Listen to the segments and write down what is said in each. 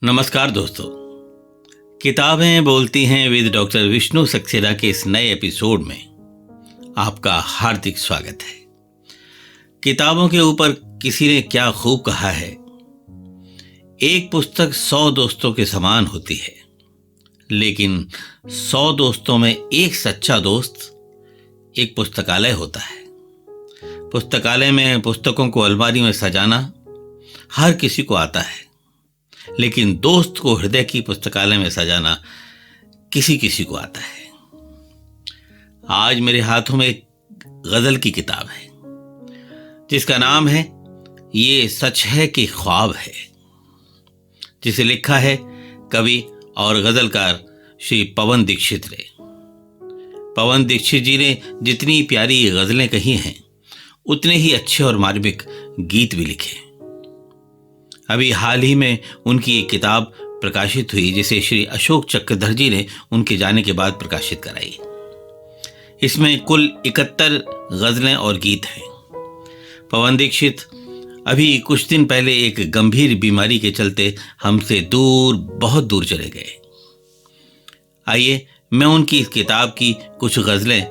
नमस्कार दोस्तों, किताबें बोलती हैं विद डॉक्टर विष्णु सक्सेना के इस नए एपिसोड में आपका हार्दिक स्वागत है। किताबों के ऊपर किसी ने क्या खूब कहा है, एक पुस्तक 100 दोस्तों के समान होती है, लेकिन 100 दोस्तों में एक सच्चा दोस्त एक पुस्तकालय होता है। पुस्तकालय में पुस्तकों को अलमारी में सजाना हर किसी को आता है, लेकिन दोस्त को हृदय की पुस्तकालय में सजाना किसी किसी को आता है। आज मेरे हाथों में एक गजल की किताब है जिसका नाम है ये सच है कि ख्वाब है, जिसे लिखा है कवि और गजलकार श्री पवन दीक्षित ने। पवन दीक्षित जी ने जितनी प्यारी गजलें कही हैं, उतने ही अच्छे और मार्मिक गीत भी लिखे। अभी हाल ही में उनकी एक किताब प्रकाशित हुई, जिसे श्री अशोक चक्रधर जी ने उनके जाने के बाद प्रकाशित कराई। इसमें कुल 71 गजलें और गीत हैं। पवन दीक्षित अभी कुछ दिन पहले एक गंभीर बीमारी के चलते हमसे दूर, बहुत दूर चले गए। आइए मैं उनकी इस किताब की कुछ गजलें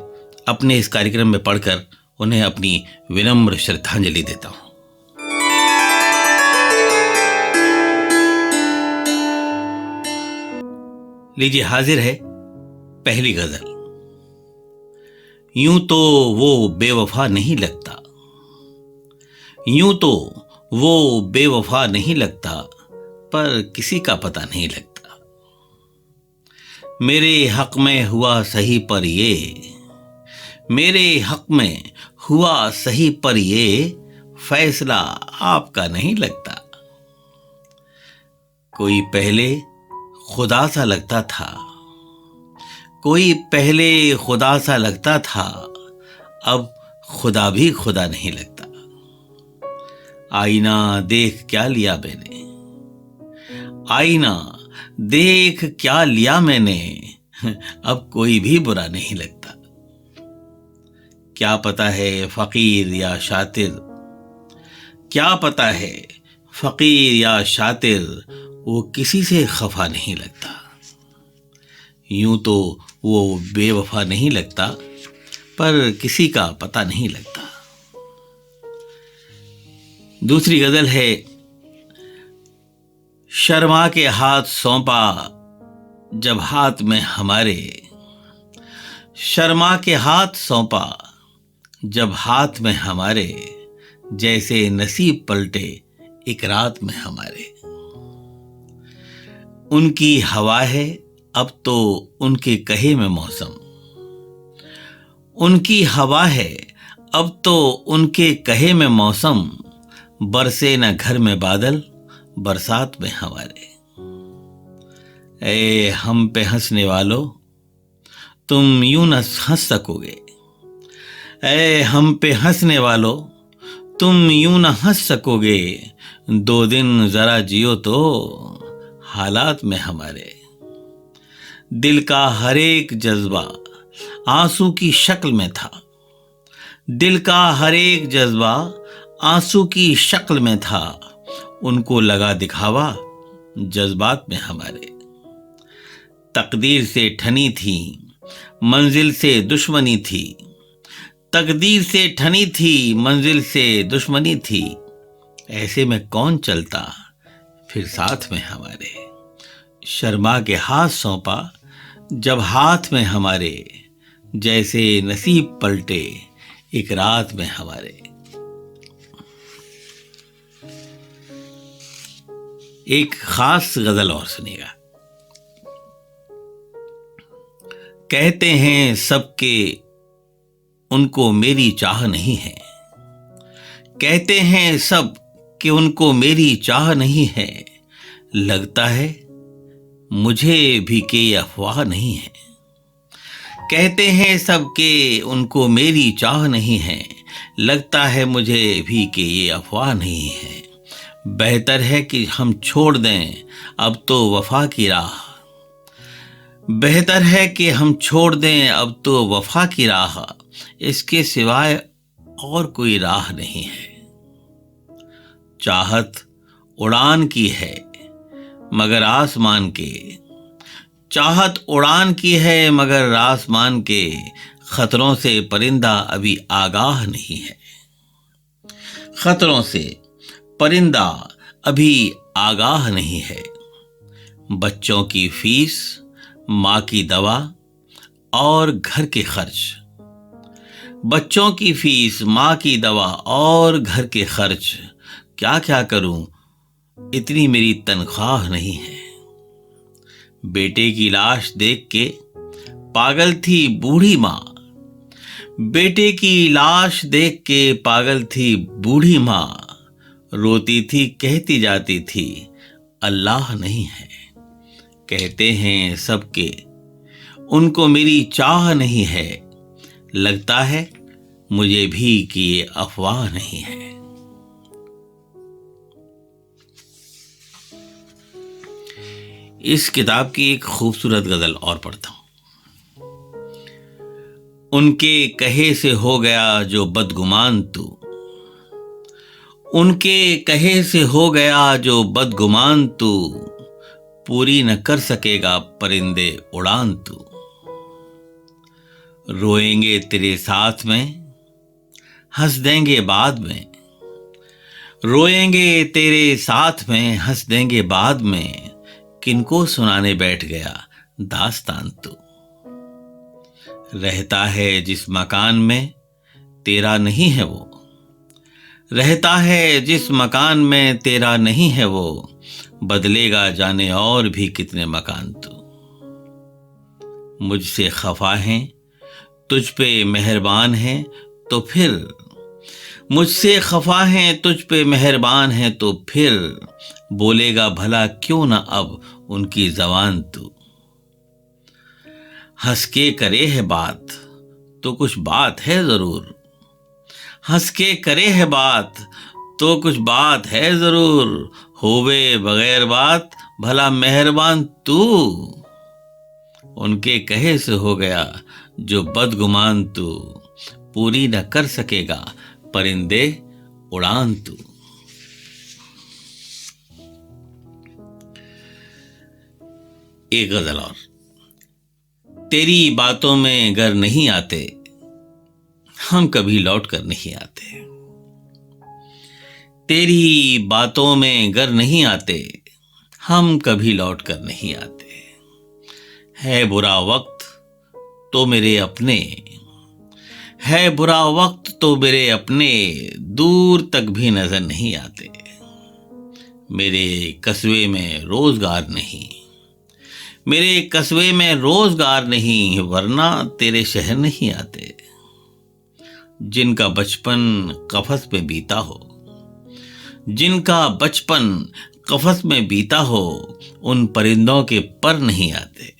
अपने इस कार्यक्रम में पढ़कर उन्हें अपनी विनम्र श्रद्धांजलि देता हूं। लीजिए, हाजिर है पहली गजल। यूं तो वो बेवफा नहीं लगता, यूं तो वो बेवफा नहीं लगता, पर किसी का पता नहीं लगता। मेरे हक में हुआ सही पर ये, मेरे हक में हुआ सही पर ये फैसला आपका नहीं लगता। कोई पहले खुदा सा लगता था, कोई पहले खुदा सा लगता था, अब खुदा भी खुदा नहीं लगता। आईना देख क्या लिया मैंने, आईना देख क्या लिया मैंने, अब कोई भी बुरा नहीं लगता। क्या पता है फकीर या शातिर, क्या पता है फकीर या शातिर, वो किसी से खफा नहीं लगता। यूं तो वो बेवफा नहीं लगता, पर किसी का पता नहीं लगता। दूसरी गजल है, शर्मा के हाथ सौंपा जब हाथ में हमारे, शर्मा के हाथ सौंपा जब हाथ में हमारे, जैसे नसीब पलटे एक रात में हमारे। उनकी हवा है अब तो उनके कहे में मौसम, उनकी हवा है अब तो उनके कहे में मौसम, बरसे न घर में बादल बरसात में हमारे। ए हम पे हंसने वालों तुम यूं न हंस सकोगे, ए हम पे हंसने वालों तुम यूं न हंस सकोगे, 2 दिन जरा जियो तो हालात में हमारे। दिल का हर एक जज्बा आंसू की शक्ल में था, दिल का हर एक जज्बा आंसू की शक्ल में था, उनको लगा दिखावा जज्बात में हमारे। तकदीर से ठनी थी मंजिल से दुश्मनी थी, तकदीर से ठनी थी मंजिल से दुश्मनी थी, ऐसे में कौन चलता फिर साथ में हमारे। शर्मा के हाथ सौंपा जब हाथ में हमारे, जैसे नसीब पलटे एक रात में हमारे। एक खास गजल और सुनिएगा। कहते हैं सबके उनको मेरी चाह नहीं है, कहते हैं सब कि उनको मेरी चाह नहीं है, लगता है मुझे भी कि अफवाह नहीं है। कहते हैं सब कि उनको मेरी चाह नहीं है, लगता है मुझे भी कि ये अफवाह नहीं है। बेहतर है कि हम छोड़ दें अब तो वफा की राह, बेहतर है कि हम छोड़ दें अब तो वफा की राह, इसके सिवाय और कोई राह नहीं है। चाहत उड़ान की है मगर आसमान के, चाहत उड़ान की है मगर आसमान के, खतरों से परिंदा अभी आगाह नहीं है। खतरों से परिंदा अभी आगाह नहीं है। बच्चों की फीस, माँ की दवा और घर के खर्च, बच्चों की फीस, माँ की दवा और घर के खर्च, क्या क्या करूं, इतनी मेरी तनख्वाह नहीं है। बेटे की लाश देख के पागल थी बूढ़ी माँ, बेटे की लाश देख के पागल थी बूढ़ी माँ, रोती थी कहती जाती थी अल्लाह नहीं है। कहते हैं सबके उनको मेरी चाह नहीं है, लगता है मुझे भी कि ये अफवाह नहीं है। इस किताब की एक खूबसूरत गजल और पढ़ता हूं। उनके कहे से हो गया जो बदगुमान तू, उनके कहे से हो गया जो बदगुमान तू, पूरी न कर सकेगा परिंदे उड़ान तू। रोएंगे तेरे साथ में, हंस देंगे बाद में, रोएंगे तेरे साथ में, हंस देंगे बाद में, किनको सुनाने बैठ गया दास्तान तू। रहता है जिस मकान में तेरा नहीं है वो, रहता है जिस मकान में तेरा नहीं है वो, बदलेगा जाने और भी कितने मकान तू। मुझसे खफा हैं तुझ पे मेहरबान हैं तो फिर, मुझसे खफा हैं तुझ पे मेहरबान हैं तो फिर, बोलेगा भला क्यों ना अब उनकी ज़बान तू। हंस के करे है बात तो कुछ बात है ज़रूर, हंस के करे है बात तो कुछ बात है ज़रूर, होवे बगैर बात भला मेहरबान तू। उनके कहे से हो गया जो बदगुमान तू, पूरी न कर सकेगा परिंदे उड़ान तू। एक गजल और। तेरी बातों में गर नहीं आते, हम कभी लौट कर नहीं आते। तेरी बातों में गर नहीं आते, हम कभी लौट कर नहीं आते। है बुरा वक्त तो मेरे अपने, है बुरा वक्त तो मेरे अपने, दूर तक भी नजर नहीं आते। मेरे कस्बे में रोजगार नहीं, मेरे कस्बे में रोजगार नहीं, वरना तेरे शहर नहीं आते। जिनका बचपन कफस में बीता हो, जिनका बचपन कफस में बीता हो, उन परिंदों के पर नहीं आते।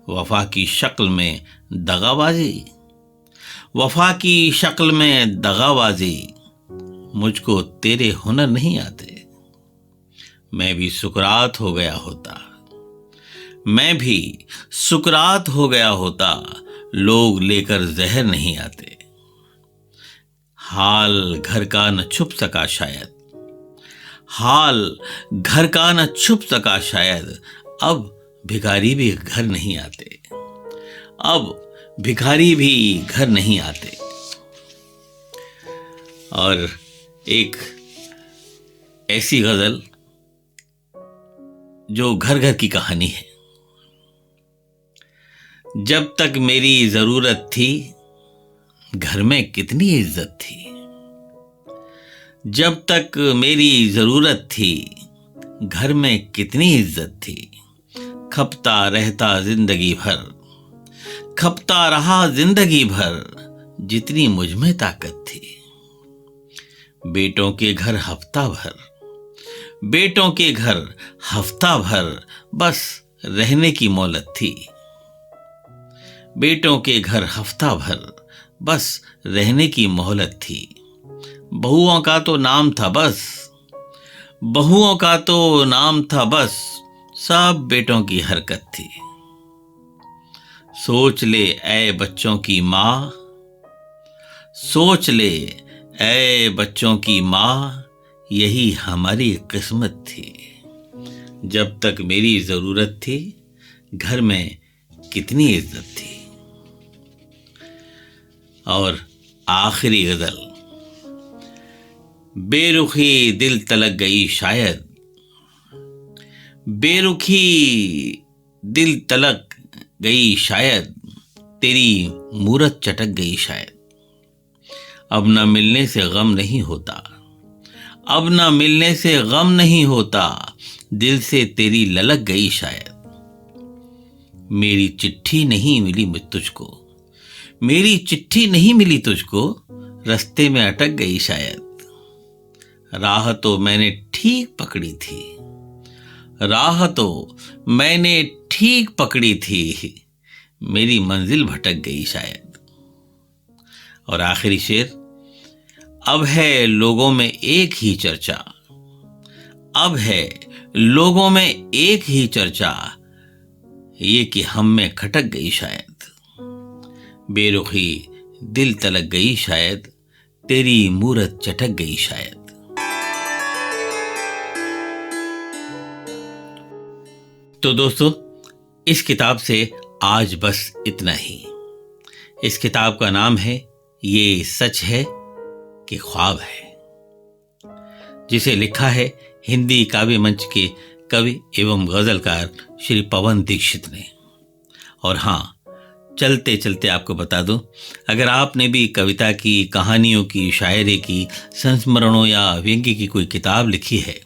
वफा की शक्ल में दगाबाजी, वफा की शक्ल में दगाबाजी, मुझको तेरे हुनर नहीं आते। मैं भी सुकरात हो गया होता, मैं भी सुकरात हो गया होता, लोग लेकर जहर नहीं आते। हाल घर का न छुप सका शायद, हाल घर का न छुप सका शायद, अब भिखारी भी घर नहीं आते, अब भिखारी भी घर नहीं आते। और एक ऐसी गजल जो घर घर की कहानी है। जब तक मेरी जरूरत थी घर में कितनी इज्जत थी, जब तक मेरी जरूरत थी घर में कितनी इज्जत थी। खपता रहता जिंदगी भर, खपता रहा जिंदगी भर, जितनी मुझ में ताकत थी। बेटों के घर हफ्ता भर, बेटों के घर हफ्ता भर, बस रहने की मोहलत थी। बेटों के घर हफ्ता भर, बस रहने की मोहलत थी। बहुओं का तो नाम था बस, बहुओं का तो नाम था बस, सब बेटों की हरकत थी। सोच ले ऐ बच्चों की माँ, सोच ले ऐ बच्चों की माँ, यही हमारी किस्मत थी। जब तक मेरी जरूरत थी घर में कितनी इज्जत थी। और आखिरी गजल, बेरुखी दिल तलक गई शायद, बेरुखी दिल तलक गई शायद, तेरी मूरत चटक गई शायद। अब न मिलने से गम नहीं होता, अब न मिलने से गम नहीं होता, दिल से तेरी ललक गई शायद। मेरी चिट्ठी नहीं मिली मुझ तुझको, मेरी चिट्ठी नहीं मिली तुझको, रास्ते में अटक गई शायद। राह तो मैंने ठीक पकड़ी थी, राह तो मैंने ठीक पकड़ी थी, मेरी मंजिल भटक गई शायद। और आखिरी शेर, अब है लोगों में एक ही चर्चा, अब है लोगों में एक ही चर्चा, ये कि हम में खटक गई शायद। बेरुखी दिल तलक गई शायद, तेरी मूरत चटक गई शायद। तो दोस्तों, इस किताब से आज बस इतना ही। इस किताब का नाम है ये सच है कि ख्वाब है, जिसे लिखा है हिंदी काव्य मंच के कवि एवं गजलकार श्री पवन दीक्षित ने। और हाँ, चलते चलते आपको बता दूं, अगर आपने भी कविता की, कहानियों की, शायरी की, संस्मरणों या व्यंग्य की कोई किताब लिखी है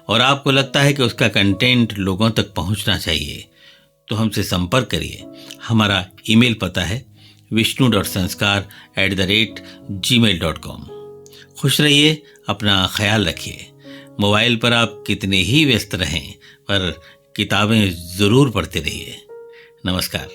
और आपको लगता है कि उसका कंटेंट लोगों तक पहुंचना चाहिए, तो हमसे संपर्क करिए। हमारा ईमेल पता है vishnu.sanskar@gmail.com। खुश रहिए, अपना ख्याल रखिए। मोबाइल पर आप कितने ही व्यस्त रहें, पर किताबें ज़रूर पढ़ते रहिए। नमस्कार।